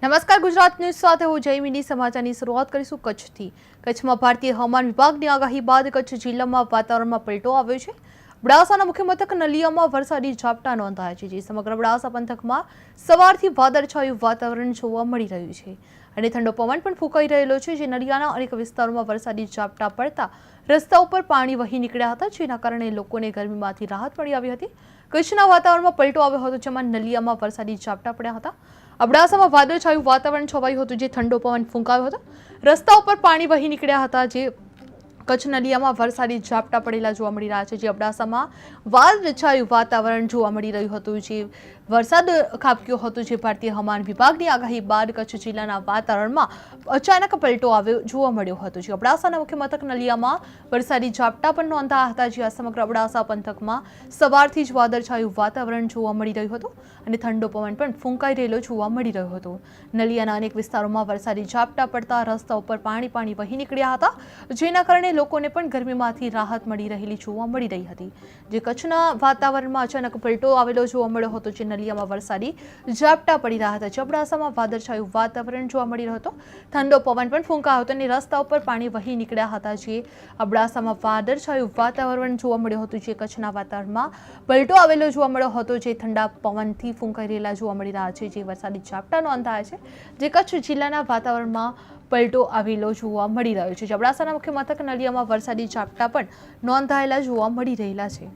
નમસ્કાર, ગુજરાત ન્યૂઝ સાથે હું જયમિની. સમાચારની શરૂઆત કરીશું કચ્છથી. કચ્છમાં ભારતીય હવામાન વિભાગની આગાહી બાદ કચ્છ જિલ્લામાં વાતાવરણમાં પલટો આવ્યો છે. અબડાસાના મુખ્ય મથક નલિયામાં વરસાદી ઝાપટા નોંધાયા છે, જે સમગ્ર અબડાસા પંથકમાં સવારથી વાદળછાયું વાતાવરણ જોવા મળી રહ્યું છે અને ઠંડો પવન પણ ફૂંકાઈ રહેલો છે. જે નલિયાના અનેક વિસ્તારોમાં વરસાદી ઝાપટા પડતા રસ્તા ઉપર પાણી વહી નીકળ્યા હતા, જેના કારણે લોકોને ગરમીમાંથી રાહત મળી આવી હતી. કચ્છના વાતાવરણમાં પલટો આવ્યો હતો, જેમાં નલિયામાં વરસાદી ઝાપટા પડ્યા હતા. અબડાસામાં વાદળછાયું વાતાવરણ છવાયું હતું, જે ઠંડો પવન ફૂંકાયો હતો. રસ્તા ઉપર પાણી વહી નીકળ્યા હતા. જે કચ્છ નલિયામાં વરસાદી ઝાપટા પડેલા જોવા મળી રહ્યા છે. જે અબડાસામાં વાદળછાયું વાતાવરણ જોવા મળી રહ્યું હતું, જે વરસાદ ખાબક્યો હતો. જે ભારતીય હવામાન વિભાગની આગાહી બાદ કચ્છ જિલ્લાના વાતાવરણમાં અચાનક પલટો આવ્યો જોવા મળ્યો હતો. જે અબડાસાના મુખ્ય મથક નલિયામાં વરસાદી ઝાપટા પણ નોંધાયા હતા. જે સમગ્ર અબડાસા પંથકમાં સવારથી જ વાદળછાયું વાતાવરણ જોવા મળી રહ્યું હતું અને ઠંડો પવન પણ ફૂંકાઈ રહેલો જોવા મળી રહ્યો હતો. નલિયાના અનેક વિસ્તારોમાં વરસાદી ઝાપટા પડતા રસ્તા ઉપર પાણી વહી નીકળ્યા હતા, જેના કારણે લોકોને પણ ગરમીમાંથી રાહત મળી રહેલી જોવા મળી રહી હતી. જે કચ્છના વાતાવરણમાં અચાનક પલટો આવેલો જોવા મળ્યો હતો. જે નલિયામાં વરસાદી ઝાપટા પડી રહ્યા હતા. અબડાસામાં વાદળછાયું વાતાવરણ જોવા મળી રહ્યો હતો. ઠંડો પવન પણ ફૂંકાયો હતો અને રસ્તા ઉપર પાણી વહી નીકળ્યા હતા. જે અબડાસામાં વાદળછાયું વાતાવરણ જોવા મળ્યું હતું. જે કચ્છના વાતાવરણમાં પલટો આવેલો જોવા મળ્યો હતો. જે ઠંડા પવનથી ફૂંકાઈ રહેલા જોવા મળી રહ્યા છે. જે વરસાદી ઝાપટા નોંધાયા છે. જે કચ્છ જિલ્લાના વાતાવરણમાં પલટો આવેલો જોવા મળી રહ્યો છે. અબડાસાના મુખ્ય મથક નલિયામાં વરસાદી ઝાપટા પણ નોંધાયેલા જોવા મળી રહેલા છે.